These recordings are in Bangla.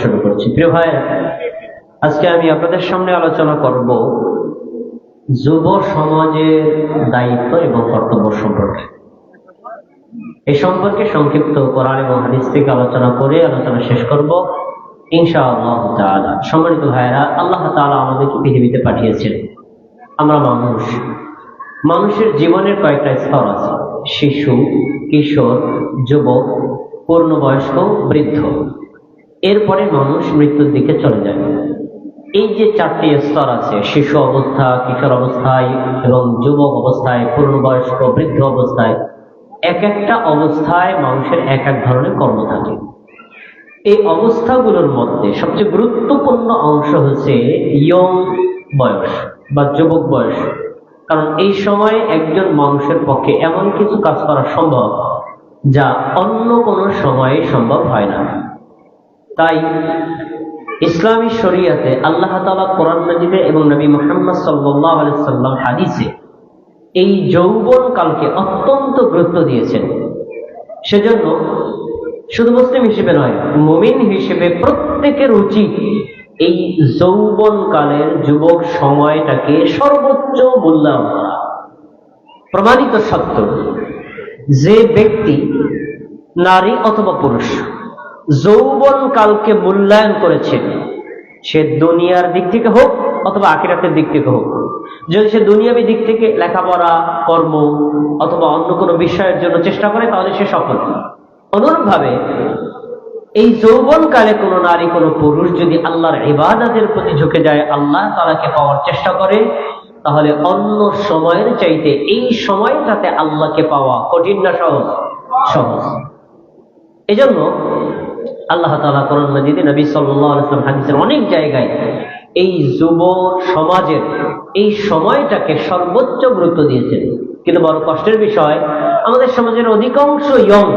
শুরু করছি। প্রিয় ভাই, আজকে আমি আপনাদের সামনে আলোচনা করব যুব সমাজের দায়িত্ব এবং কর্তব্য সম্পর্কে। এই সম্পর্কে সংক্ষিপ্ত কোরআন এবং হাদিস থেকে আলোচনা করে আলোচনা শেষ করব ইনশাআল্লাহ তাআলা। সম্মানিত ভাইরা, আল্লাহ তাআলা আমাদেরকে পৃথিবীতে পাঠিয়েছেন। আমরা মানুষের জীবনের কয়েকটা স্তর আছে: শিশু, কিশোর, যুবক, পূর্ণবয়স্ক, বৃদ্ধ। এরপরে মানুষ মৃত্যুর দিকে চলে যায়। এই যে চারটি স্তর আছে, শিশু অবস্থা, কিশোর অবস্থায় এবং যুবক অবস্থায়, পূর্ণবয়স্ক, বৃদ্ধ অবস্থায়, এক একটা অবস্থায় মানুষের এক এক ধরনের কর্ম থাকে। এই অবস্থাগুলোর মধ্যে সবচেয়ে গুরুত্বপূর্ণ অংশ হচ্ছে ইয়ং বয়স বা যুবক বয়স। কারণ এই সময় একজন মানুষের পক্ষে এমন কিছু কাজ করা সম্ভব যা অন্য কোনো সময়ে সম্ভব হয় না। তাই ইসলামী শরিয়াতে আল্লাহ তাআলা কোরআন মাজিদে এবং নবী মুহাম্মদ সাল্লাল্লাহু আলাইহি ওয়াসাল্লাম হাদিসে এই যৌবন কালকে অত্যন্ত গুরুত্ব দিয়েছেন। সেজন্য শুধু মুসলিম হিসেবে নয়, মুমিন হিসেবে প্রত্যেকের উচিত এই যৌবন কালের যুবক সময়টাকে সর্বোচ্চ মূল্যায়ন করা। প্রমাণিত সত্য যে ব্যক্তি, নারী অথবা পুরুষ, যৌবন কালকে মূল্যায়ন করেছে, সে দুনিয়ার দিক থেকে হোক অথবা আখিরাতের দিক থেকে হোক, যদি সে দুনিয়াবী দিক থেকে লেখাপড়া, কর্ম অথবা অন্য কোনো বিষয়ের জন্য চেষ্টা করে, তাহলে সে সফল। অনুরূপভাবে এই যৌবন কালে কোনো নারী, কোনো পুরুষ যদি আল্লাহর ইবাদতের প্রতি ঝুঁকে যায়, আল্লাহ তাআলাকে পাওয়ার চেষ্টা করে, তাহলে অন্য সময়ের চাইতে এই সময়টাতে আল্লাহকে পাওয়া কঠিন না সহজ? সহজ। এজন্য আল্লাহ তাআলা কোরআন মাজিদে, নবী সাল্লাল্লাহু আলাইহি ওয়াসাল্লাম হাদিসের অনেক জায়গায় এই যুব সমাজের এই সময়টাকে সর্বোচ্চ গুরুত্ব দিয়েছেন। কিন্তু বড় কষ্টের বিষয়, আমাদের সমাজের অধিকাংশ ইয়ং,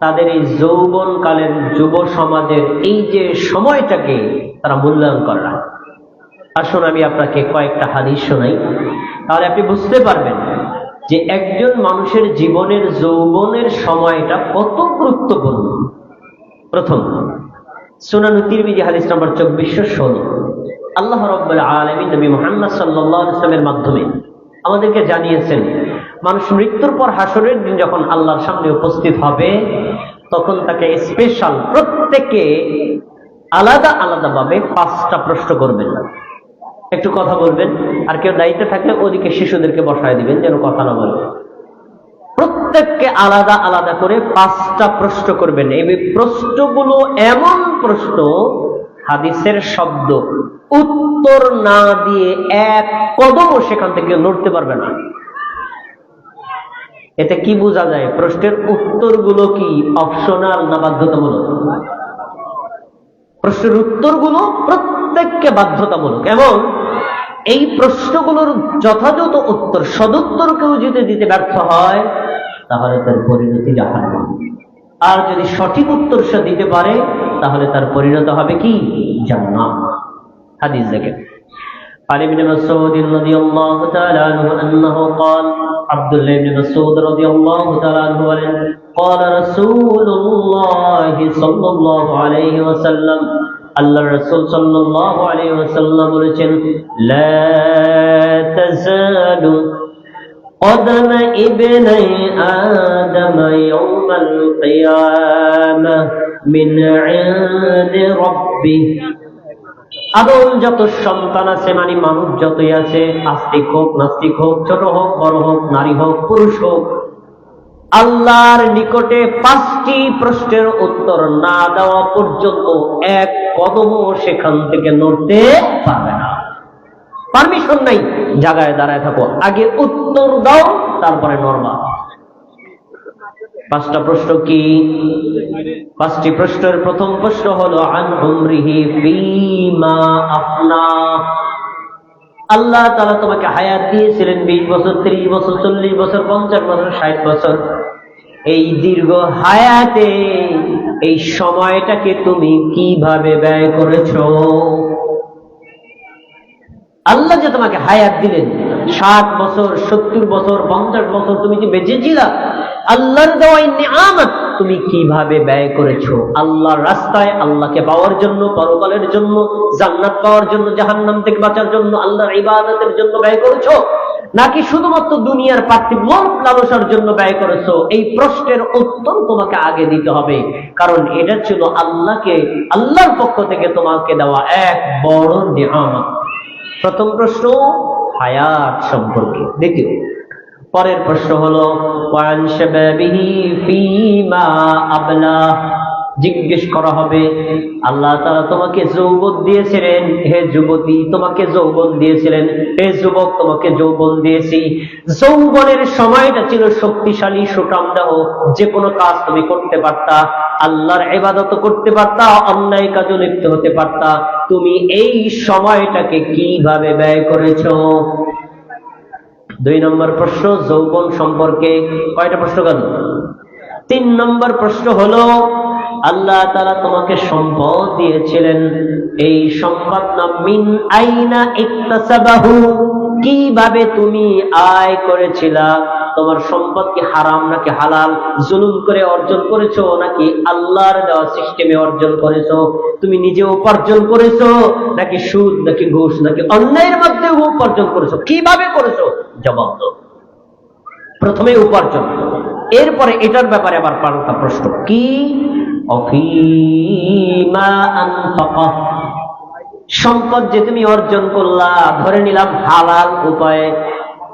তাদের এই যৌবন কালের যুব সমাজের এই যে সময়টাকে তারা মূল্যায়ন করে না। আসুন আমি আপনাকে কয়েকটা হাদিস শোনাই, তাহলে আপনি বুঝতে পারবেন যে একজন মানুষের জীবনের যৌবনের সময়টা কত গুরুত্বপূর্ণ। প্রথম, সুনান তিরমিজি হাদিস নম্বর 2416, আল্লাহ রাব্বুল আলামিন নবী মুহাম্মদ সাল্লাল্লাহু আলাইহি ওয়াসাল্লামের মাধ্যমে আমাদেরকে জানিয়েছেন, মানুষ মৃত্যুর পর হাসরের দিন যখন আল্লাহর সামনে উপস্থিত হবে, তখন তাকে স্পেশাল প্রত্যেকে আলাদা আলাদা ভাবে 5টা প্রশ্ন করবেন। একটু কথা বলবেন, আর কেউ দায়িত্বে থাকলে ওদিকে শিশুদেরকে বসায় দিবেন যেন কথা না বলে। প্রত্যেককে আলাদা আলাদা করে 5টা প্রশ্ন করবেন। এই প্রশ্নগুলো এমন প্রশ্ন, হাদিসের শব্দ উত্তর না দিয়ে এক কদমও সেখান থেকে নড়তে পারবে না। এতে কি বোঝা যায়? প্রশ্নের উত্তরগুলো কি অপশনাল না বাধ্যতামূলক? প্রশ্নের উত্তরগুলো প্রত্যেককে বাধ্যতামূলক, এবং এই প্রশ্নগুলোর যথাযথ উত্তর, সদুত্তর কেউ যদি দিতে ব্যর্থ হয়, তাহলে তার পরিণতি জাহান্নাম। আর যদি সঠিক উত্তর সে দিতে পারে, তাহলে তার পরিণত হবে কি? জান্নাত। হাদিস দেখেন, عن ابن مسعود رضي الله تعالى عنه أنه قال, عبد الله بن مسعود رضي الله تعالى عنه قال رسول الله صلى الله عليه وسلم, আল্লাহর রাসূল সাল্লাল্লাহু আলাইহি ওয়াসাল্লাম বলেছেন, লা তাযালু قدم ابن آدم يوم القيامة من عند ربه, আদম যত সন্তান আছে, মানে মানুষ যতই আছে, আস্তিক হোক নাস্তিক হোক, ছোট হোক বড় হোক, নারী হোক পুরুষ হোক, আল্লাহর নিকটে 5টি প্রশ্নের উত্তর না দেওয়া পর্যন্ত এক কদমও সেখান থেকে নড়তে পারবে না। পারমিশন নাই, জায়গায় দাঁড়ায় থাকো, আগে উত্তর দাও, তারপরে নড়বা। 5টা প্রশ্ন কি? 5টি প্রশ্নের প্রথম প্রশ্ন হলো আন উমরিহি ফীমা আফনা, আল্লাহ তাআলা তোমাকে হায়াত দিয়েছিলেন 20 বছর, 30 বছর, 40 বছর, 50 বছর, 60 বছর। এই দীর্ঘ হায়াতে এই সময়টাকে তুমি কিভাবে ব্যয় করেছো? আল্লাহ যে তোমাকে হায়াত দিলেন, 60 বছর, 70 বছর, 50 বছর তুমি যে বেঁচেছিলা, আল্লাহর দেওয়া নিয়ামত তুমি কিভাবে ব্যয় করেছো? আল্লাহর রাস্তায়, আল্লাহকে পাওয়ার জন্য, পরকালের জন্য, জান্নাত পাওয়ার জন্য, জাহান্নাম থেকে বাঁচার জন্য, আল্লাহর ইবাদতের জন্য ব্যয় করেছো, নাকি শুধুমাত্র দুনিয়ার পার্থিব লোভ লালসার জন্য ব্যয় করেছো? এই প্রশ্নের উত্তর তোমাকে আগে দিতে হবে, কারণ এটা ছিল আল্লাহর পক্ষ থেকে তোমাকে দেওয়া এক বড় নিয়ামত। প্রথম প্রশ্ন হায়াত সম্পর্কে। দ্বিতীয়, পরের প্রশ্ন হলো ওয়ান শাবাবিহি ফীমা আবলা। জিজ্ঞেস করা হবে, আল্লাহ তাআলা তোমাকে যৌবন দিয়েছিলেন, হে যুবতী তোমাকে যৌবন দিয়েছিলেন, হে যুবক তোমাকে যৌবন দিয়েছি। যৌবনের সময়টা ছিল শক্তিশালী, সুঠামদেহ, যে কোনো কাজ তুমি করতে পারতা, আল্লাহর ইবাদত করতে পারতা, অন্যায় কাজে লিপ্ত হতে পারতা। তুমি এই সময়টাকে কিভাবে ব্যয় করেছো? 2 নম্বর প্রশ্ন যৌবন সম্পর্কে। কয়টা প্রশ্ন গেল? 3 নম্বর প্রশ্ন হলো, আল্লাহ তাআলা তোমাকে সম্পদ দিয়েছিলেন, এই সম্পদ না মিন আইনা ইকতাসাবাহু, কিভাবে তুমি আয় করেছিলা? তোমার সম্পদ কি হারাম নাকি হালাল? জুলুম করে অর্জন করেছো নাকি আল্লাহর দেওয়া সিস্টেমে অর্জন করেছো? তুমি নিজে উপার্জন করেছো নাকি সুদ নাকি ঘুষ নাকি অন্যায়ের মধ্যে উপার্জন করেছো? কিভাবে করেছো? জবাব দাও। প্রথমে উপার্জন, এরপরে এটার ব্যাপারে আবার পাল্টা প্রশ্ন, কি অফিমা আনফাকা, সম্পদ যে তুমি অর্জন করলা, ধরে নিলাম হালাল উপায়ে,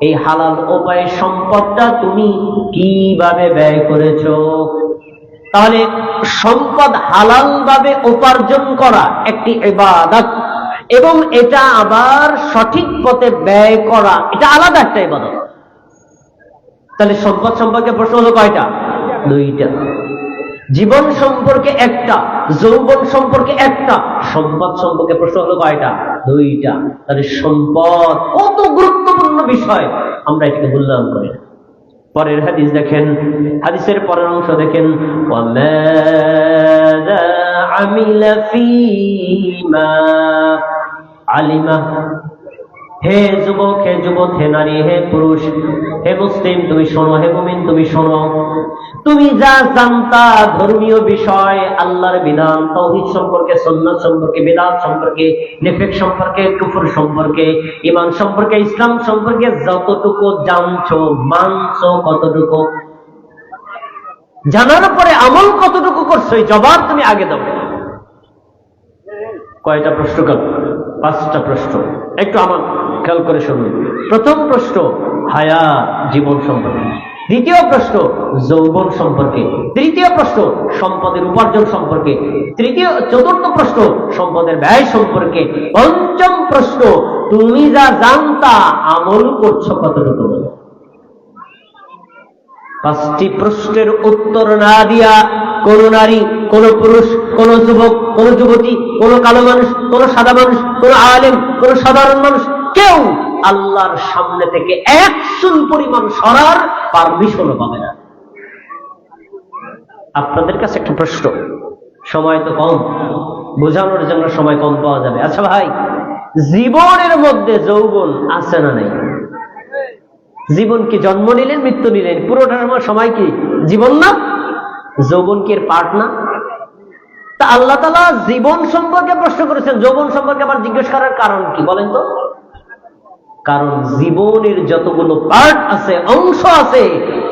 এই হালাল উপায়ে সম্পদটা তুমি কিভাবে ব্যয় করেছো? তাহলে সম্পদ হালাল ভাবে উপার্জন করা একটি ইবাদত, এবং এটা আবার সঠিক পথে ব্যয় করা এটা আলাদা একটা ইবাদত। তাহলে সম্পদ সম্পর্কে প্রশ্ন হলো কয়টা? 2টা। জীবন সম্পর্কে একটা, যৌবন সম্পর্কে একটা, সম্পদ সম্পর্কে প্রশ্ন হলো কয়টা? 2টা। তাহলে সম্পদ কত গুরুত্বপূর্ণ বিষয়, আমরা এটাকে মূল্যায়ন করি না। পরের হাদিস দেখেন, হাদিসের পরের অংশ দেখেন, ওয়ামাযা আমিলা ফীমা আলিমা। হে যুবক, হে যুবক, হে নারী, হে পুরুষ, হে মুসলিম তুমি শোনো, হে মুমিন তুমি শোনো, তুমি যা জানতা ধর্মীয় বিষয়, আল্লাহর বিধান, তাওহীদ সম্পর্কে, সুন্নাত সম্পর্কে, বিদআত সম্পর্কে, নিফাক সম্পর্কে, কুফর সম্পর্কে, ঈমান সম্পর্কে, ইসলাম সম্পর্কে যতটুকু জানছো, মানছো কতটুকু? জানার পরে আমল কতটুকু করছো? এই জবাব তুমি আগে দাও। কয়টা প্রশ্ন গেল? 5টা প্রশ্ন। একটু আমার খেয়াল করে শুনুন। প্রথম প্রশ্ন হায়াত, জীবন সম্পর্কে। দ্বিতীয় প্রশ্ন যৌবন সম্পর্কে। তৃতীয় প্রশ্ন সম্পদের উপার্জন সম্পর্কে। চতুর্থ প্রশ্ন সম্পদের ব্যয় সম্পর্কে। পঞ্চম প্রশ্ন তুমি যা জানতা আমল করছো কতটুকু? 5টি প্রশ্নের উত্তর না দিয়া কোন নারী, কোন পুরুষ, কোন যুবক, কোন যুবতী, কোন কালো মানুষ, কোন সাদা মানুষ, কোন আলেম, কোন সাধারণ মানুষ, কেউ আল্লাহর সামনে থেকে 1 চুল পরিমাণ সরার পারমিশনও পাবে না। আপনাদের কাছে একটা প্রশ্ন, সময় তো কম, বোঝানোর জন্য সময় কম পাওয়া যাবে। আচ্ছা ভাই, জীবনের মধ্যে যৌবন আছে না নাই? জীবন কি জন্ম নিলেন, মৃত্যু নিলেন, পুরোটার সময় কি জীবন না? যৌবন কি এর পার্ট না? তা আল্লাহ তাআলা জীবন সম্পর্কে প্রশ্ন করেছেন, যৌবন সম্পর্কে আবার জিজ্ঞেস করার কারণ কি বলেন তো? কারণ জীবনের যতগুলো পার্ট আছে, অংশ আছে,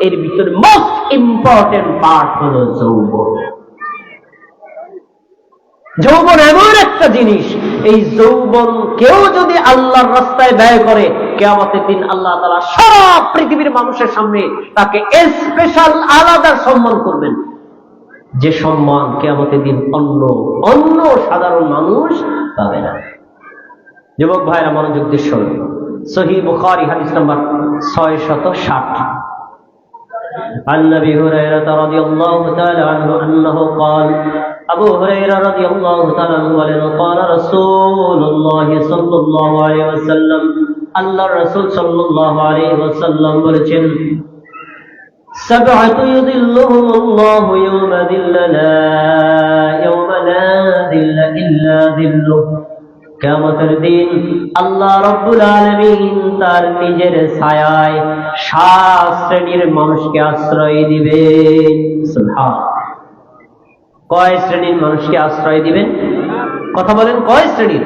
এর ভিতরে মোস্ট ইম্পর্টেন্ট পার্ট হলো যৌবন। যৌবন এমন একটা জিনিস, এই যৌবন কেউ যদি আল্লাহর রাস্তায় ব্যয় করে, কিয়ামতের দিন আল্লাহ তাআলা সারা পৃথিবীর মানুষের সামনে তাকে স্পেশাল আলাদা সম্মান করবেন, যে সম্মান কিয়ামতের দিন অন্য সাধারণ মানুষ পাবে না। যুবক ভাইরা মনোযোগ দিয়ে শুনুন। সহিহ বুখারী হাদিস নাম্বার 660। عن ابي هريره رضي الله تعالى عنه انه قال আবু হুরায়রা রাদিয়াল্লাহু তাআলা আনহু বলেন, قال رسول الله صلى الله عليه وسلم, আল্লাহর রাসূল সাল্লাল্লাহু আলাইহি ওয়াসাল্লাম বলেছেন, সাবআতু ইযিল্লুহুমুল্লাহু ইয়াওমা যিল্লা লা ইয়াওমা লা যিল্লা ইল্লা যিল্লুহু। কিয়ামতের দিন আল্লাহ রাব্বুল আলামিন তার নিজের ছায়ায় 7 শ্রেণীর মানুষকে আশ্রয় দিবেন। সুবহানাল্লাহ। কয় শ্রেণীর মানুষকে আশ্রয় দিবেন? কথা বলেন, কয় শ্রেণীর?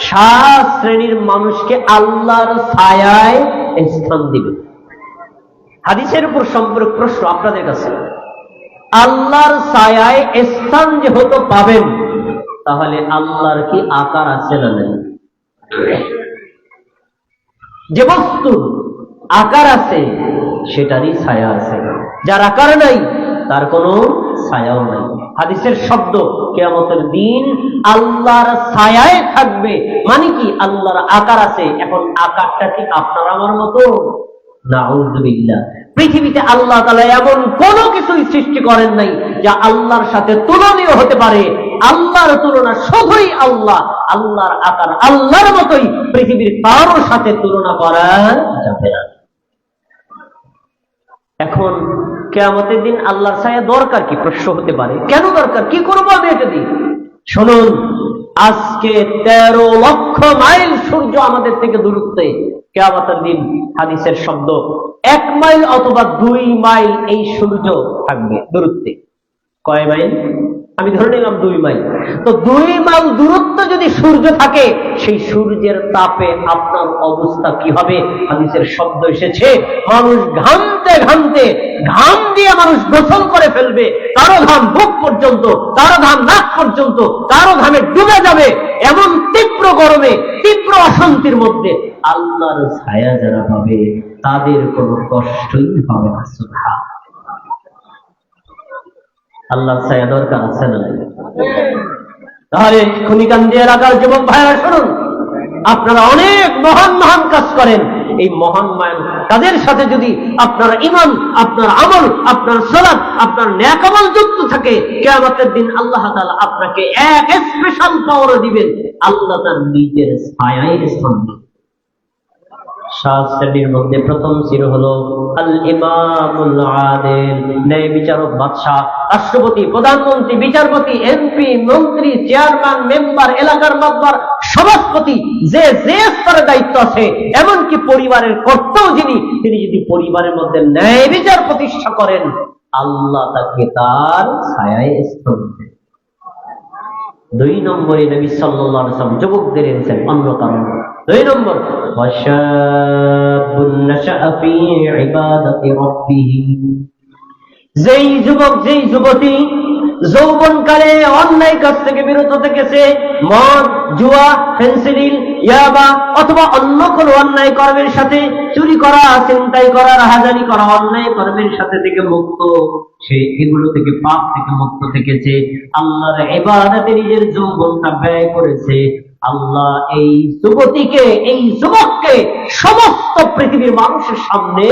7 শ্রেণীর মানুষকে আল্লাহর ছায়ায় স্থান দিবেন। হাদিসের উপর সম্পর্ক প্রশ্ন আপনাদের কাছে, আল্লাহর ছায়ায় স্থান যেহেতু পাবেন, তাহলে আল্লাহর কি আকার আছে না নেই? যে বস্তুর আকার আছে সেটারই ছায়া আছে, যার আকার নাই তার কোনো ছায়াও নাই। হাদিসের শব্দ কিয়ামতের দিন আল্লাহর ছায়ায় থাকবে, মানে কি আল্লাহর আকার আছে। এখন আকারটা কি আপনার আমার মতো? নাউযুবিল্লাহ। পৃথিবীতে আল্লাহ তাআলা এমন কোন কিছুই সৃষ্টি করেন নাই যা আল্লাহর সাথে তুলনীয় হতে পারে। আল্লাহর তুলনা শুধুই আল্লাহ। আল্লাহর আকার আল্লাহর মতোই, পৃথিবীর কারোর সাথে তুলনা করা যাবে না। এখন কিয়ামতের দিন আল্লাহর ছায়া দরকার কি? প্রশ্ন হতে পারে, কেন দরকার? কি করবো আমি এটা দিয়ে? শুনুন, আজকে 13 লক্ষ মাইল সূর্য আমাদের থেকে দূরত্বে। কিয়ামতের দিন হাদিসের শব্দ 1 মাইল অথবা 2 মাইল এই সূর্য থাকবে দূরত্বে। কয় মাইল? আমি ধরে নিলাম 2 মাইল। তো 2 মাইল দূরত্ব যদি সূর্য থাকে, সেই সূর্যের তাপে আপনার অবস্থা কি হবে? হাদিসের শব্দ এসেছে, মানুষ ঘামতে ঘামতে, ঘাম দিয়ে মানুষ গোসল করে ফেলবে, কারো ঘাম বুক পর্যন্ত, কারো ঘাম নাক পর্যন্ত, কারো ঘামে ডুবে যাবে। এমন তীব্র গরমে, তীব্র অশান্তির মধ্যে আল্লাহর ছায়া যারা পাবে তাদের কোনো কষ্টই হবে না। সুবহানাল্লাহ। আল্লাহর ছায়া দরকার আছে না? তাহলে খনিকান্দি এলাকার যুবক ভাইরা শুনুন, আপনারা অনেক মহান মহান কাজ করেন। এই মহান মহান কাজের সাথে যদি আপনার ঈমান, আপনার আমল, আপনার সালাত, আপনার নেক আমল যুক্ত থাকে, কিয়ামতের দিন আল্লাহ তাআলা আপনাকে এক স্পেশাল পাওয়ার দিবেন। আল্লাহ তার নিজের ছায়ায় স্থান দিবেন। 7 শ্রেণীর মধ্যে প্রথম শ্রেণী হলো আল ইমামুল আদিল, ন্যায় বিচারক, বাদশাহ, রাষ্ট্রপতি, প্রধানমন্ত্রী, বিচারপতি, এমপি, মন্ত্রী, চেয়ারম্যান, মেম্বার, এলাকার মাতবার, সভাপতি, যে যে স্তরে দায়িত্ব আছে, এমনকি পরিবারের কর্তাও যিনি, তিনি যদি পরিবারের মধ্যে ন্যায় বিচার প্রতিষ্ঠা করেন, আল্লাহ তাকে তার ছায়ায় স্থান দেন। 2 নম্বরে নবী সাল্লাল্লাহু আলাইহি ওয়াসাল্লাম যুবকদের এনেছেন অন্য কারণ। 2 নম্বর, ওয়াশাবুন নাশাআ ফি ইবাদাতি রাব্বিহ, যেই যুবক, যেই যুবতী যৌবনকালে অন্যায় কাজ থেকে বিরত থেকেছে, মদ, জুয়া, ফেন্সিডিল, ইয়াবা অথবা অন্য কোনো অন্যায় কর্মের সাথে, চুরি করা, ছিনতাই করা, রাহাজানি করা, অন্যায় কর্মের সাথে থেকে মুক্ত, সে এগুলো থেকে, পাপ থেকে মুক্ত থেকেছে, আল্লাহর ইবাদতে নিজের যৌবনটা ব্যয় করেছে, আল্লাহ এই যুবতীকে, এই যুবককে সমস্ত পৃথিবীর মানুষের সামনে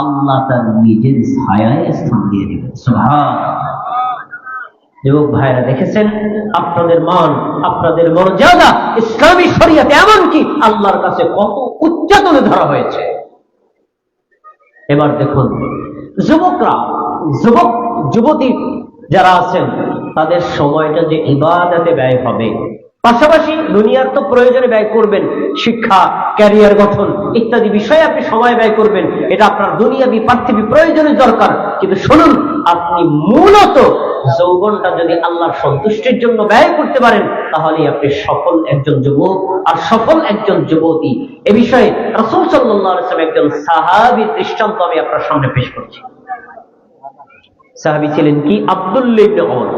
আল্লাহ তার নিজের ছায়ায় স্থান দিয়ে দিবেন। সুবহানাল্লাহ। যুবক ভাইরা দেখেছেন, আপনাদের মান, আপনাদের মর্যাদা ইসলামী শরীয়তে এমনকি আল্লাহর কাছে কত উচ্চতলে ধরা হয়েছে। এবার দেখুন, যুবকরা, যুবক যুবতী যারা আছেন, তাদের সময়টা যে ইবাদতে ব্যয় হবে, পাশাপাশি দুনিয়ার তো প্রয়োজনে ব্যয় করবেন, শিক্ষা, ক্যারিয়ার গঠন ইত্যাদি বিষয়ে আপনি সময় ব্যয় করবেন, এটা আপনার দুনিয়াবি পার্থিবী প্রয়োজনে দরকার। কিন্তু শুনুন, আপনি মূলত যৌবনটা যদি আল্লাহর সন্তুষ্টির জন্য ব্যয় করতে পারেন, তাহলে আপনি সফল একজন যুবক আর সফল একজন যুবতী। এ বিষয়ে রাসূল সাল্লাল্লাহু আলাইহি ওয়াসাল্লাম একজন সাহাবীর দৃষ্টান্ত আমি আপনার সামনে পেশ করছি। সাহাবী ছিলেন কি? আব্দুল্লাহ ইবনে ওমর।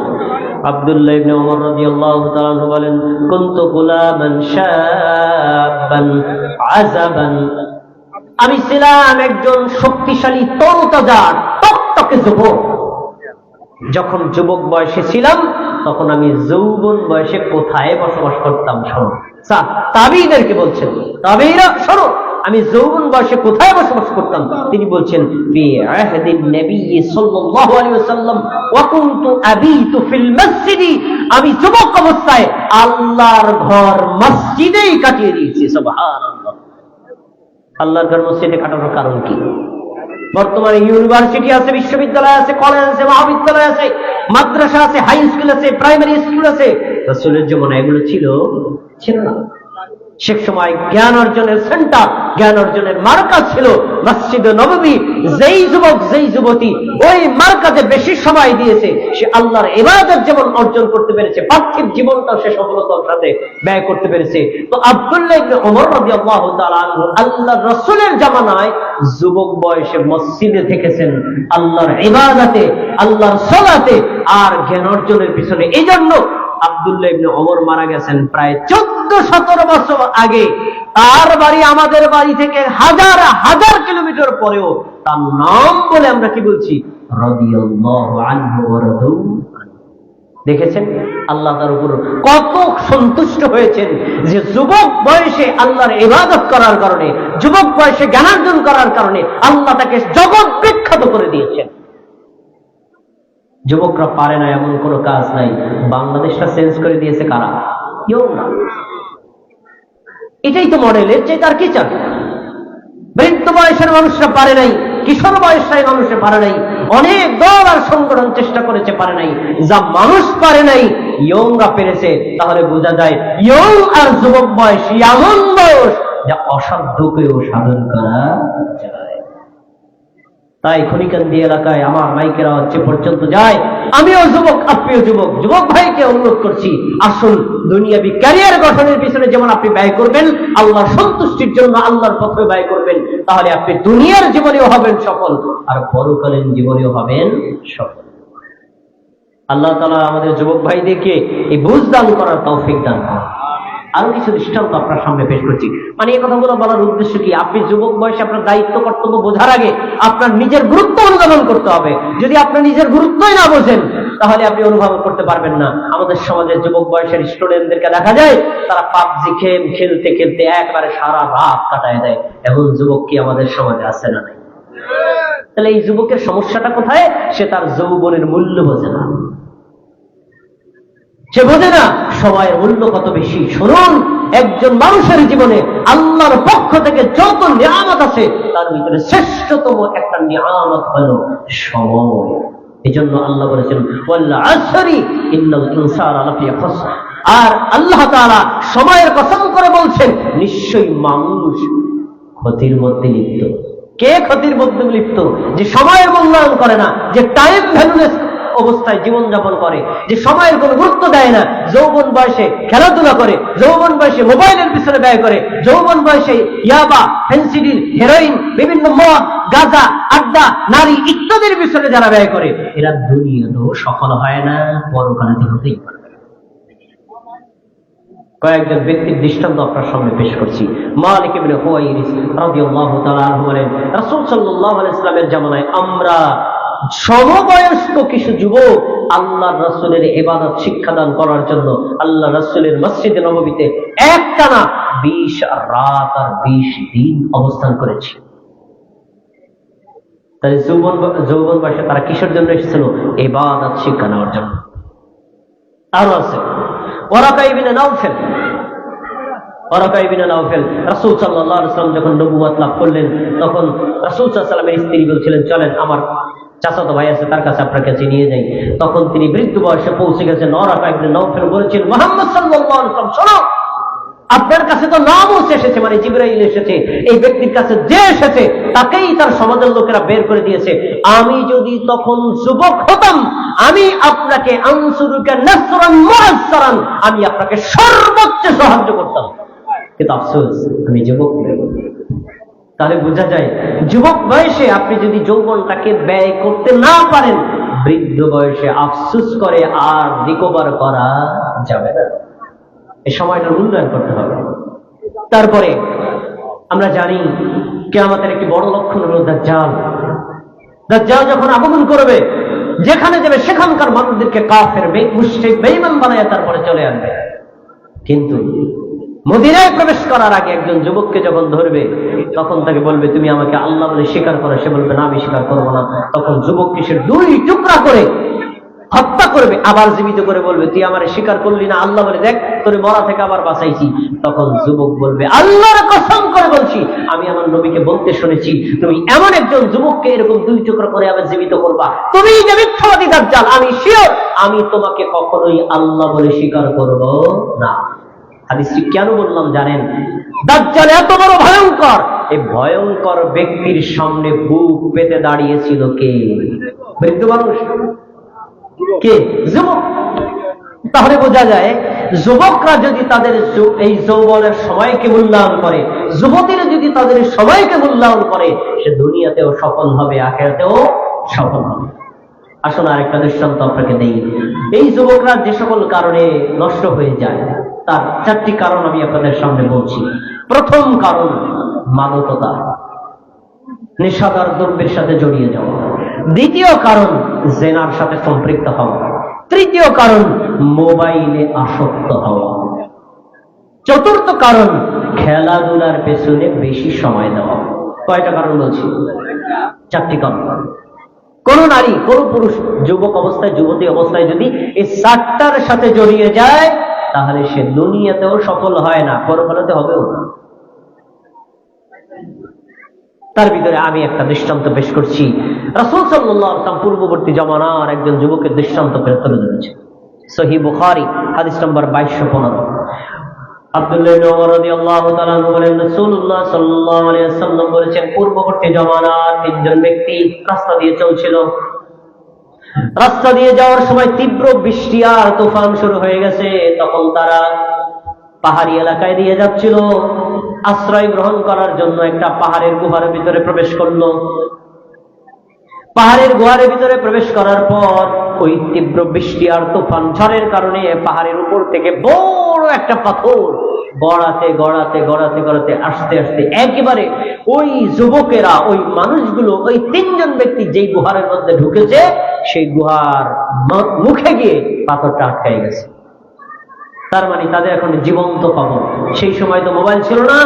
আব্দুল্লাহ ইবনে ওমর রাদিয়াল্লাহু তাআলা আনহু বলেন, কুনতু গুলামান শাবান আযাবান, আমি ছিলাম একজন শক্তিশালী তরুতাজা টকটকে যুবক। যখন যুবক বয়সে ছিলাম, তখন আমি যৌবন বয়সে কোথায় বসবাস করতাম? শোনো, তাবেঈদেরকে বলছেন, তাবেঈরা শোনো, আমি যৌবন বয়সে কোথায় বসবাস করতাম? তিনি বলছেন, ফি আহদিন নবী সাল্লাল্লাহু আলাইহি ওয়াসাল্লাম ওয়া কুনতু আবিতু ফিল মসজিদি, আমি যুবক অবস্থায় আল্লাহর ঘর মসজিদেই কাটিয়ে দিয়েছি। সুবহানাল্লাহ। আল্লাহর ঘর মসজিদে কাটানোর কারণ কি? বর্তমানে ইউনিভার্সিটি আছে, বিশ্ববিদ্যালয় আছে, কলেজ আছে, মহাবিদ্যালয় আছে, মাদ্রাসা আছে, হাই স্কুল আছে, প্রাইমারি স্কুল আছে। রাসূলের জীবনে এগুলো ছিল না। সে সময় জ্ঞান অর্জনের সেন্টার, জ্ঞান অর্জনের মার্কাজ ছিল মসজিদে নববী। যেই যুবক, যেই যুবতী ওই মার্কাজে বেশি সময় দিয়েছে, সে আল্লাহর ইবাদত যেমন অর্জন করতে পেরেছে, পার্থিব জীবনটাও সে সফলতার সাথে ব্যয় করতে পেরেছে। তো আব্দুল্লাহ ইবনে ওমর রাদিয়াল্লাহু তাআলা আনহু আল্লাহর রাসূলের জামানায় যুবক বয়সে মসজিদে থেকেছেন আল্লাহর ইবাদতে, আল্লাহর সালাতে আর জ্ঞান অর্জনের পিছনে। এই জন্য আব্দুল্লাহ ইবনে ওমর মারা গেছেন প্রায় 14-17 বছর আগে। তার বাড়ি আমাদের বাড়ি থেকে হাজার হাজার কিলোমিটার পরেও তার নাম বলে আমরা কি বলছি? রাদিয়াল্লাহু আনহু ওয়া রাদু। দেখেছেন আল্লাহ তার উপর কত সন্তুষ্ট হয়েছেন যে যুবক বয়সে আল্লাহর ইবাদত করার কারণে, যুবক বয়সে জ্ঞানার্জন করার কারণে আল্লাহ তাকে জগৎ বিখ্যাত করে দিয়েছেন। যুবকরা পারে না এমন কোনো কাজ নাই। বাংলাদেশটা চেঞ্জ করে দিয়েছে কারা? কেউ না। এটাই তো মডেলের চেয়ে তার কি চান? বৃদ্ধ বয়সের মানুষরা পারে নাই, কিশোর বয়সের মানুষে পারে নাই, অনেক দল আর সংগঠন চেষ্টা করেছে, পারে নাই। যা মানুষ পারে নাই ইয়ংরা পেরেছে। তাহলে বোঝা যায় ইয়ং আর যুবক বয়স এমন বয়স যা অসাধ্যকেও সাধন করা যায়। তাই খনিকান্দি এলাকায় আমার মাইকের আওয়াজ যে পর্যন্ত যায়, আমিও যুবক, আপনিও যুবক, যুবক ভাইকে অনুরোধ করছি, আসুন দুনিয়াবি ক্যারিয়ার গঠনের পিছনে যেমন আপনি ব্যয় করবেন, আল্লাহর সন্তুষ্টির জন্য আল্লাহর পথে ব্যয় করবেন, তাহলে আপনি দুনিয়ার জীবনেও হবেন সফল আর পরকালীন জীবনেও হবেন সফল। আল্লাহ তাআলা আমাদের যুবক ভাইদেরকে এই বুঝ দান করার তৌফিক দান করেন। আরো কিছু দৃষ্টান্ত আপনার সামনে পেশ করছি। মানে এই কথাগুলো বলার উদ্দেশ্য কি? আপনি যুবক বয়সে আপনার দায়িত্ব কর্তব্য বোঝার আগে আপনার নিজের গুরুত্ব অনুধাবন করতে হবে। যদি আপনি নিজের গুরুত্বই না বোঝেন তাহলে আপনি অনুভব করতে পারবেন না। আমাদের সমাজের যুবক বয়সের স্টুডেন্টদেরকে দেখা যায় তারা পাবজি গেম খেলতে খেলতে একবারে সারা রাত কাটায় দেয়। এমন যুবক কি আমাদের সমাজে আছে না নাই? তাহলে এই যুবকের সমস্যাটা কোথায়? সে তার যৌবনের মূল্য বোঝে না। সে বোঝে না সময়ের মূল্য কত বেশি। শুনুন, একজন মানুষের জীবনে আল্লাহর পক্ষ থেকে যত নিয়ামত আছে তার ভিতরে শ্রেষ্ঠতম একটা নিয়ামত হলো সময়। এই জন্য আল্লাহ বলেছেন ওয়াল আসরি ইন্নাল ইনসানা লাফি খুসর। আর আল্লাহ তাআলা সময়ের কসম করে বলছেন নিশ্চয়ই মানুষ ক্ষতির মধ্যে লিপ্ত। কে ক্ষতির মধ্যে লিপ্ত? যে সময়ের মূল্যায়ন করে না, যে টাইম ভ্যালুলেস অবস্থায় জীবনযাপন করে, যে সময়ের কোনো গুরুত্ব দেয় না, যৌবন বয়সে খেলাধুলা করে, যৌবন বয়সে মোবাইলের পিছনে ব্যয় করে, যৌবন বয়সে ইয়াবা, ফেন্সিডিল, হেরোইন, বিভিন্ন মদ, গাঁজা, আড্ডা, নারী ইত্যাদির পিছনে যারা ব্যয় করে, এরা দুনিয়াতেও সফল হয় না, পরকালে হতেই পারে। কয়েকজন ব্যক্তির দৃষ্টান্ত আপনার সামনে পেশ করছি। মালিক ইবনে হুয়াইরিস রাদিয়াল্লাহু তাআলা আনহু বলেন, রাসূল সাল্লাল্লাহু আলাইহি ওয়াসাল্লামের জামানায় আমরা সমবয়স্ক কিছু যুবক আল্লাহর রাসূলের ইবাদত শিক্ষাদান করার জন্য আল্লাহ রাসূলের মসজিদে নববীতে একটানা 20 রাত আর 20 দিন অবস্থান করেছি। তাই যৌবন বয়সে তারা কিসের জন্য এসেছিল? ইবাদত শিক্ষা নেওয়ার জন্য। আরো আছে ওয়ারাকা ইবনে নাওফেল। ওয়ারাকা ইবনে নাওফেল রাসূল সাল্লাল্লাহু আলাইহি ওয়াসাল্লাম যখন নবুয়ত লাভ করলেন তখন রাসূল সাল্লাল্লাহু আলাইহি ওয়াসাল্লামের স্ত্রী বলছিলেন, চলেন আমার চাচাতো ভাই আছে তার কাছে আপনার কাছে নিয়ে যাই। তখন তিনি বৃদ্ধ বয়সে পৌঁছে গেছেন। ওয়ারাকা ইবনে নাওফেল বলেছেন, মুহাম্মদ সাল্লাল্লাহু আলাইহি ওয়াসাল্লাম শোনো, আপনার কাছে তো নামুস এসেছে, মানে জিবরাইল এসেছে। এই ব্যক্তির কাছে যে এসেছে তাকেই তার সমাজের লোকেরা বের করে দিয়েছে। আমি যদি তখন যুবক হতাম আমি আপনাকে আনসুরুকা নাসরান মুআসসারান, আমি আপনাকে সর্বোচ্চ সাহায্য করতাম, কিন্তু আফসোস আমি যুবক নই। তাহলে বোঝা যায় যুবক বয়সে আপনি যদি যৌবনটাকে ব্যয় করতে না পারেন, বৃদ্ধ বয়সে আফসোস করে আর রিকভার করা যাবে না। এই সময়টা মূল্যায়ন করতে হবে। তারপরে আমরা জানি কিয়ামতের একটি বড় লক্ষণ হলো দাজ্জাল। দাজ্জাল যখন আগমন করবে, যেখানে যাবে সেখানকার মানুষদেরকে কাফের, মুশরিক, বেঈমান বানায় তারপরে চলে আসবে। কিন্তু মদিনায় প্রবেশ করার আগে একজন যুবককে যখন ধরবে তখন তাকে বলবে, তুমি আমাকে আল্লাহ বলে স্বীকার করো। সে বলবে, না আমি স্বীকার করবো না। তখন যুবককে সে 2 টুকরা করে হত্যা করবে, আবার জীবিত করে বলবে তুই আমারে স্বীকার করলি না, আল্লাহ বলে দেখ তোরে মরা থেকে আবার বাঁচাইছি। তখন যুবক বলবে আল্লাহর কসম করে বলছি আমি আমার নবীকে বলতে শুনেছি তুমি এমন একজন যুবককে এরকম 2 টুকরো করে আবার জীবিত করবা, তুমি যে মিথ্যাবাদী দাজ্জাল, আমি শিওর আমি তোমাকে কখনোই আল্লাহ বলে স্বীকার করব না। হাদিসটি কেন বললাম জানেন? দাজ্জাল এত বড় ভয়ঙ্কর, এই ভয়ঙ্কর ব্যক্তির সামনে বুক পেতে দাঁড়িয়েছিল কে? বৃদ্ধ মানুষ, কে? যুবক। তাহলে বোঝা যায় যুবকরা যদি তাদের এই যৌবনের সময়কে মূল্যায়ন করে, যুবতীরা যদি তাদের সময়কে মূল্যায়ন করে, সে দুনিয়াতেও সফল হবে, আখিরাতেও সফল হবে। আসলে আরেকটা দৃষ্টান্ত আপনাকে দেই। এই যুবকরা যে সকল কারণে নষ্ট হয়ে যায় তার 4টি কারণ আমি আপনাদের সামনে বলছি। প্রথম কারণ মাদকতা, নেশাদার দ্রব্যের সাথে জড়িয়ে যাওয়া। দ্বিতীয় কারণ জেনার সাথে সম্পৃক্ত হওয়া। তৃতীয় কারণ মোবাইলে আসক্ত হওয়া। চতুর্থ কারণ খেলাধুলার পেছনে বেশি সময় দেওয়া। কয়টা কারণ বলছি? 4টি কারণ। কোন নারী, কোন পুরুষ যুবক অবস্থায়, যুবতী অবস্থায় যদি এই 4টার সাথে জড়িয়ে যায় তাহলে সে দুনিয়াতেও সফল হয় না, পরকালেতে হবেও না। তার ভিতরে আমি একটা দৃষ্টান্ত পেশ করছি। রাসূল সাল্লাল্লাহু আলাইহি ওয়াসাল্লাম পূর্ববর্তী জামানার একজন যুবকের দৃষ্টান্ত তুলে ধরেছেন। সহিহ বুখারী হাদিস নম্বর 2215। আব্দুল্লাহ ইবনে ওমর রাদিয়াল্লাহু তাআলা আনহু বলেন রাসূলুল্লাহ সাল্লাল্লাহু আলাইহি ওয়াসাল্লাম বলেছেন পূর্ববর্তী জামানার 3জন ব্যক্তি রাস্তা দিয়ে চলছিল। রাস্তা দিয়ে যাওয়ার সময় তীব্র বৃষ্টি আর তুফান শুরু হয়ে গেছে। তখন তারা পাহাড়ি এলাকায় দিয়ে যাচ্ছিল, আশ্রয় গ্রহণ করার জন্য একটা পাহাড়ের গুহার ভিতরে প্রবেশ করলো। পাহাড়ের গুহার ভিতরে প্রবেশ করার পর ওই তীব্র বৃষ্টি আর তুফান ঝড়ের কারণে পাহাড়ের উপর থেকে বড় একটা পাথর গড়াতে গড়াতে গড়াতে গড়াতে আস্তে আস্তে একেবারে ওই যুবকেরা, ওই মানুষগুলো, ওই 3জন ব্যক্তি যেই গুহার মধ্যে ঢুকেছে সেই গুহার মুখে গিয়ে পাথরটা আটকাই গেছে। তার মানে তাদের এখন জীবন্ত খবর। সেই সময় তো মোবাইল ছিল না।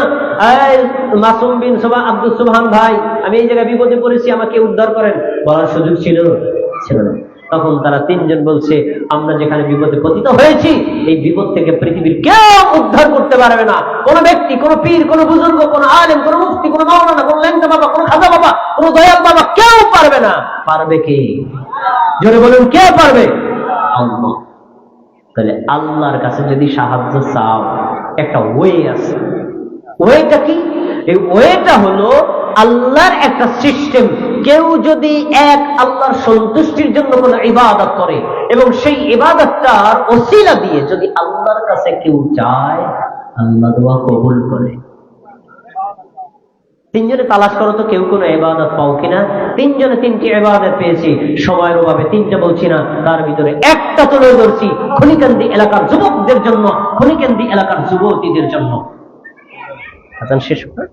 মাসুম বিন আব্দুল সুবহান ভাই, আমি এই জায়গায় বিপদে পড়েছি, আমাকে উদ্ধার করেন, বলার সুযোগ ছিল না। তখন তারা 3জন বলছে আমরা যেখানে বিপদে পতিত হয়েছি এই বিপদ থেকে পৃথিবীর কেউ উদ্ধার করতে পারবে না। কোন ব্যক্তি, কোন পীর, কোন বুজুর্গ, কোন আলেম, কোন মুফতি, কোন মাওলানা, কোন লেংটা বাবা, কোন খাজা বাবা, কোন দয়াল বাবা, কেউ পারবে না। পারবে কে? জোরে বলুন, কে পারবে? আল্লাহ। তাহলে আল্লাহর কাছে যদি সাহায্য চাও, একটা ওয়ে আছে। ওয়েটা কি? এই ওয়েটা হলো আল্লাহর একটা সিস্টেম। কেউ যদি এক আল্লাহর সন্তুষ্টির জন্য কোন ইবাদত করে এবং সেই ইবাদতটার ওসিলা দিয়ে যদি আল্লাহর কাছে কেউ চায়, আল্লাহ দোয়া কবুল করে। 3জনে তালাশ করো তো কেউ কোনো ইবাদত পাও কিনা। 3জনে 3টি ইবাদত পেয়েছি, সময়ের অভাবে 3টা বলছি না, তার ভিতরে একটা তুলে ধরছি খনিকান্দি এলাকার যুবকদের জন্য, খনিকান্দি এলাকার যুবতীদের জন্য। আজান শেষ হবে।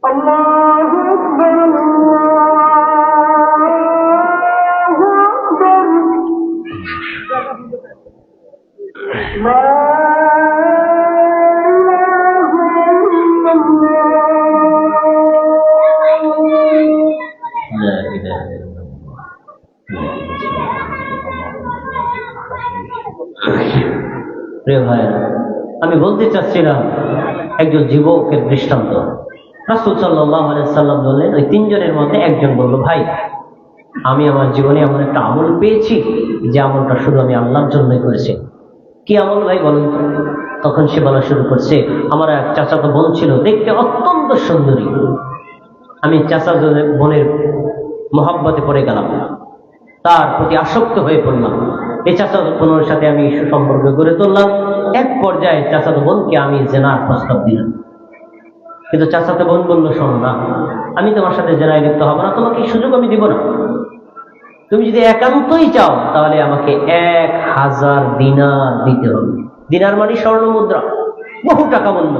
প্রিয় ভাইরা, আমি বলতে চাচ্ছিলাম একজন যুবকের দৃষ্টান্ত। রাসূল সাল্লাল্লাহু আলাইহি সাল্লাম বললেন, ওই তিনজনের মধ্যে একজন বলল, ভাই আমি আমার জীবনে এমন একটা আমল পেয়েছি যে আমলটা শুধু আমি আল্লাহর জন্যই করেছি। কি আমল ভাই বলেন তো? তখন সে বলা শুরু করছে, আমার এক চাচাতো বোন ছিল, দেখতে অত্যন্ত সুন্দরী। আমি চাচাতো বোনের মহব্বতে পড়ে গেলাম, তার প্রতি আসক্ত হয়ে পড়লাম। এই চাচাতো বোনের সাথে আমি সুসম্পর্ক গড়ে তুললাম। এক পর্যায়ে চাচাতো বোনকে আমি জেনার প্রস্তাব দিলাম, কিন্তু চাচাতো বোন বলল, শোনো না, আমি তোমার সাথে জেনায় লিপ্ত হবো না, তোমাকে এই সুযোগ আমি দিব না। তুমি যদি একান্তই চাও তাহলে আমাকে 1000 দিনার দিতে হবে। দিনার মানে স্বর্ণ মুদ্রা, বহু টাকা মূল্য।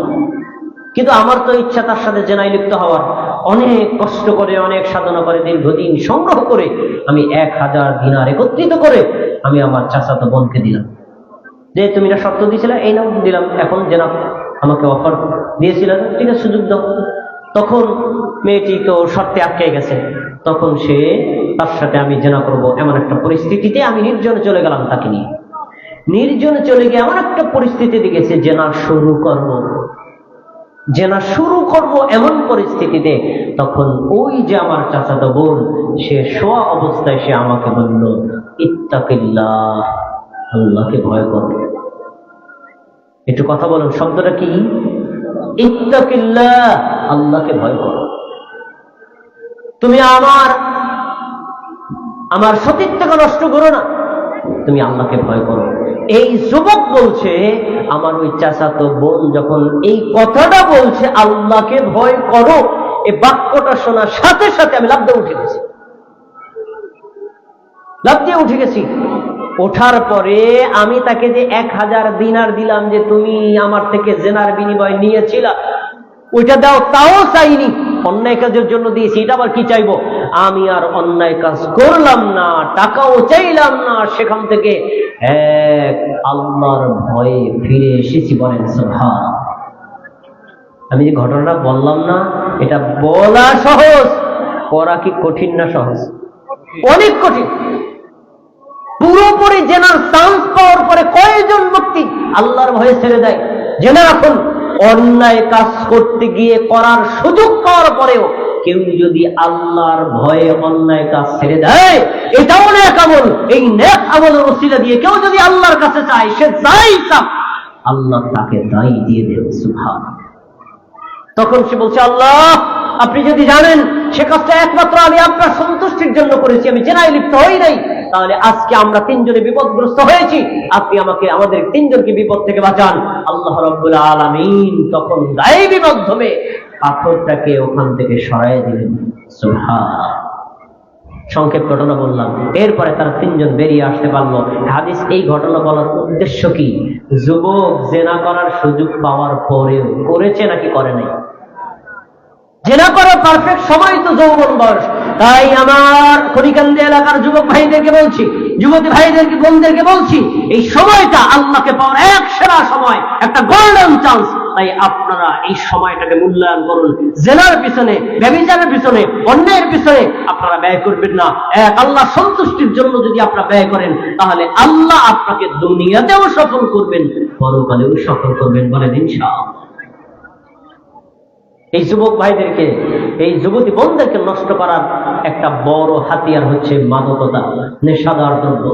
কিন্তু আমার তো ইচ্ছা তার সাথে জেনায় লিপ্ত হওয়ার। অনেক কষ্ট করে, অনেক সাধনা করে, দীর্ঘদিন সংগ্রহ করে আমি 1000 দিনার একত্রিত করে আমি আমার চাচাতো বোনকে দিলাম, যে তুমি না শর্ত দিয়েছিলে, এই নাও দিলাম, এখন জেনা আমাকে অফার দিয়েছিল, ঠিক আছে সুযোগ দাও। তখন মেয়েটি তো শর্তে আটকে গেছে। তখন সে তার সাথে আমি জেনা করব এমন একটা পরিস্থিতিতে আমি নির্জনে চলে গেলাম। তাকে নিয়ে নির্জনে চলে গিয়ে এমন একটা পরিস্থিতিতে গেছে, জেনা শুরু করব এমন পরিস্থিতিতে তখন ওই যে আমার চাচাতো বোন, সে শোয়া অবস্থায় সে আমাকে বলল, ইত্তাকিল্লাহ, আল্লাহকে ভয় করো। একটু কথা বলুন, শব্দটা কি? ইত্তাকিল্লাহ, আল্লাহকে ভয় করো। তুমি আমার সতীত্বকে নষ্ট করো না, তুমি আল্লাহকে ভয় করো। এই যুবক বলছে, আমার ওই চাচাতো বোন যখন এই কথাটা বলছে, আল্লাহকে ভয় করো, এই বাক্যটা শোনার সাথে সাথে আমি লাফ দিয়ে উঠে গেছি। ওঠার পরে আমি তাকে যে 1000 দিনার দিলাম, যে তুমি আমার থেকে জেনার বিনিময় নিয়েছিলা, ওইটা দাও, তাও চাইনি, অন্যায় কাজের জন্য দিয়েছি, এটা আবার কি চাইবো? আমি আর অন্যায় কাজ করলাম না, টাকাও চাইলাম না, সেখান থেকে এক আল্লাহর ভয়ে ফিরে এসেছি। বলেন সুবহান। আমি যে ঘটনাটা বললাম না, এটা বলা সহজ, করা কি কঠিন না সহজ? অনেক কঠিন। পুরোপুরি জেনার চান্স পাওয়ার পরে কয়জন ব্যক্তি আল্লাহর ভয়ে ছেড়ে দেয়? জেনা এখন অন্যায় কাজ করতে গিয়ে করার সুযোগ পাওয়ার পরেও কেউ যদি আল্লাহর ভয়ে অন্যায় কাজ ছেড়ে দেয়, এটাও নেক আমল। এই নেক আমলের ওসিলা দিয়ে কেউ যদি আল্লাহর কাছে চায়, সে যাই চাক, আল্লাহ তাকে তাই দিয়ে দেবে। সুবহানাল্লাহ। তখন সে বলছে, আল্লাহ আপনি যদি জানেন সে কাজটা একমাত্র আমি আপনার সন্তুষ্টির জন্য করেছি, আমি জেনায় লিপ্ত হই নাই, তাহলে আজকে আমরা তিনজনে বিপদগ্রস্ত হয়েছি, আপনি আমাদের তিনজনকে বিপদ থেকে বাঁচান। আল্লাহ রাব্বুল আলামিন তখন গায়েবী মাধ্যমে পাথরটাকে ওখান থেকে সরাই দিলেন। সুবহানাল্লাহ। সংক্ষেপ ঘটনা বললাম, এরপরে তারা তিনজন বেরিয়ে আসতে পারলো। হাদিস এই ঘটনা বলার উদ্দেশ্য কি? যুবক জেনা করার সুযোগ পাওয়ার পরেও করেছে নাকি করে নাই? জেনা করার পারফেক্ট সময় তো যৌবন বয়স। তাই আমার খনিকান্দি এলাকার যুবক ভাইদেরকে বলছি, যুবতী ভাইদেরকে, বোনদেরকে বলছি, এই সময়টা আল্লাহকে পাওয়ার এক সেরা সময়, একটা গোল্ডেন চান্স। তাই আপনারা এই সময়টাকে মূল্যায়ন করুন। জেনার পিছনে, ব্যভিচারের পিছনে, অন্যায়ের পিছনে আপনারা ব্যয় করবেন না। এক আল্লাহ সন্তুষ্টির জন্য যদি আপনারা ব্যয় করেন, তাহলে আল্লাহ আপনাকে দুনিয়াতেও সফল করবেন, পরকালেও সফল করবেন। বলেন ইনশাআল্লাহ। এই যুবক ভাইদেরকে, এই যুবতী বোনদেরকে নষ্ট করার একটা বড় হাতিয়ার হচ্ছে মাদকতা, নেশাদার দ্রব্য।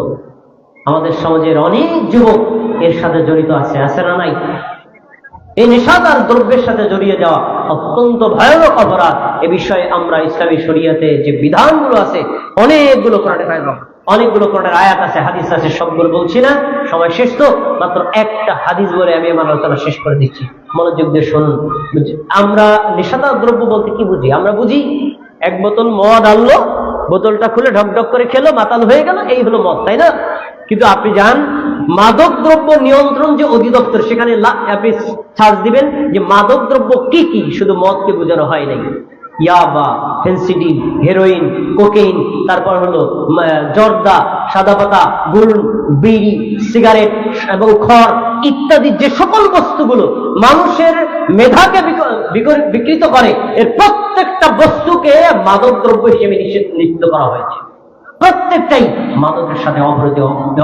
আমাদের সমাজের অনেক যুবক এর সাথে জড়িত আছে না নাই? এই নেশাদার দ্রব্যের সাথে জড়িয়ে যাওয়া অত্যন্ত ভয়ানক অপরাধ। এ বিষয়ে আমরা ইসলামী শরীয়তে যে বিধানগুলো আছে, অনেকগুলো কোরআনের আয়াত আছে, হাদিস আছে, সবগুলো বলছি না, সময় শেষ তো, মাত্র একটা হাদিস বলে আমি আমার আলোচনা শেষ করে দিচ্ছি, মনোযোগ দিয়ে শুনুন। আমরা নেশাদার দ্রব্য বলতে কি বুঝি? আমরা বুঝি এক বোতল মদ আনলো, বোতলটা খুলে ঢকঢক করে খেলো, মাতাল হয়ে গেল, এই হলো মদ, তাই না? কিন্তু আপনি যান মাদক দ্রব্য নিয়ন্ত্রণ যে অধিদপ্তর, সেখানে আপনি সার্চ দিবেন যে মাদক দ্রব্য কি কি, শুধু মদকে বোঝানো হয় নাই। ইয়াবা, ফেন্সিডিল, হেরোইন, কোকেইন, তারপর হলো জর্দা, সাদা পাতা, গুল, বিড়ি, সিগারেট এবং খড় ইত্যাদি যে সকল বস্তুগুলো মানুষের মেধাকে বিকৃত করে, এর প্রত্যেকটা বস্তুকে মাদক দ্রব্য হিসেবে নিষিদ্ধ করা হয়েছে। প্রত্যেকটাই মাদকের সাথে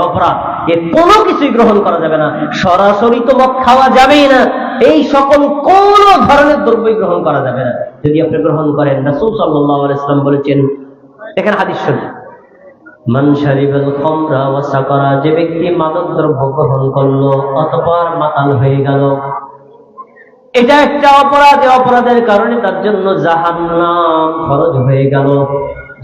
অপরাধ, এর কোনো কিছুই গ্রহণ করা যাবে না। সরাসরি তো মদ খাওয়া যাবেই না, এই সকল কোন ধরনের দ্রব্যই গ্রহণ করা যাবে না। যদি আপনি গ্রহণ করেন, রাসূল সাল্লাল্লাহু আলাইহি ওয়াসাল্লাম বলেছেন, দেখেন হাদিস শরীফ, মান শারিবাল খামরা ওয়া সাকারা, যে ব্যক্তি মাদক দ্রব্য গ্রহণ করলো অতঃপর মাতাল হয়ে গেল, এটা একটা অপরাধ। অপরাধের কারণে তার জন্য জাহান্নাম ফরজ হয়ে গেল।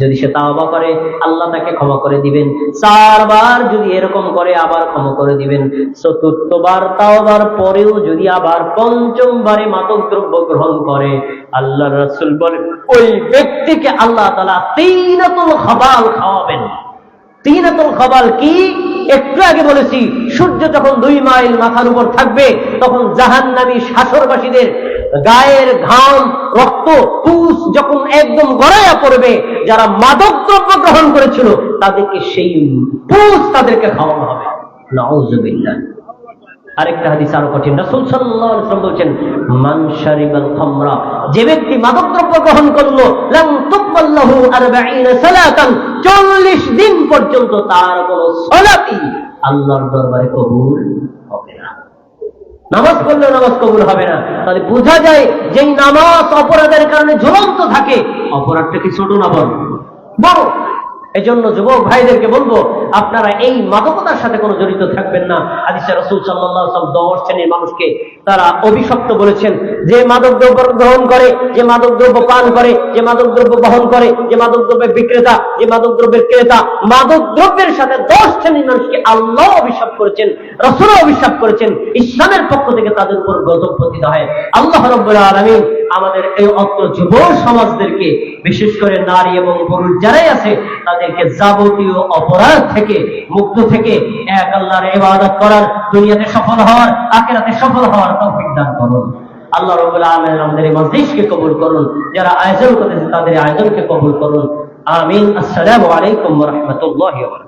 যদি সে তাওবা করে, আল্লাহ তাকে ক্ষমা করে দিবেন। 4 বার যদি এরকম করে, আবার ক্ষমা করে দিবেন। 4th বার তাওবার পরেও যদি আবার 5ম বারে মাদক দ্রব্য গ্রহণ করে, আল্লাহর রাসূল বলেন ওই ব্যক্তিকে আল্লাহ তাআলা তিনাতুল খাবাল খাওয়াবেন। তিনাতুল খাবাল কি? একটু আগে বলেছি, সূর্য যখন 2 মাইল মাথার উপর থাকবে, তখন জাহান্নামী শাসরবাসীদের গায়ের ঘাম, রক্ত, পুষ যখন একদম গড়াইয়া পড়বে, যারা মাদক দ্রব্য গ্রহণ করেছিল তাদেরকে সেই পুষ তাদেরকে খাওয়ানো হবে। নাউযুবিল্লাহ। আরেকটা হাদিস আরো কঠিন, রাসূল সাল্লাল্লাহু আলাইহি ওয়াসাল্লাম বলেছেন, মান শারিবাল খামরা, যে ব্যক্তি মাদক দ্রব্য গ্রহণ করলো, লাম তুকবাল্লাহু 40 সালাতান, 40 দিন পর্যন্ত তার কোনো সালাতই আল্লাহর দরবারে কবুল হবে না। নামাজ পড়লেও নামাজ কবুল হবে না। তাহলে বোঝা যায় যে নামাজ অপরাধের কারণে ঝুলন্ত থাকে, অপরাধটা কি ছোট না বড়? এজন্য যুবক ভাইদেরকে বলবো, আপনারা এই মাদকতার সাথে কোনো জড়িত থাকবেন না। হাদিসে রাসূল সাল্লাল্লাহু আলাইহি ওয়াসাল্লাম 10 শ্রেণীর মানুষকে তারা অভিশপ্ত বলেছেন, যে মাদক দ্রব্য গ্রহণ করে, যে মাদক দ্রব্য পান করে, যে মাদক দ্রব্য বহন করে, যে মাদক দ্রব্যের বিক্রেতা, যে মাদক দ্রব্যের ক্রেতা, মাদক দ্রব্যের সাথে 10 শ্রেণীর মানুষকে আল্লাহ অভিশাপ করেছেন, রাসূলও অভিশাপ করেছেন। ইসলামের পক্ষ থেকে তাদের উপর গজব পতিত হয়। আল্লাহ রাব্বুল আলামিন আমাদের এই অত্র যুব সমাজদেরকে, বিশেষ করে নারী এবং পুরুষ যারাই আছে, তাদেরকে যাবতীয় অপরাধ থেকে মুক্ত থেকে এক আল্লাহর ইবাদত করার, দুনিয়াতে সফল হওয়ার, আখিরাতে সফল হওয়ার তৌফিক দান করুন। আল্লাহ রাব্বুল আলামিন আমাদের এই মজলিসকে কবুল করুন, যারা আয়োজন করেছে তাদের আয়োজনকে কবুল করুন। আমিন। আসসালামু আলাইকুম ওয়া রাহমাতুল্লাহি ওয়া বারাকাতুহু।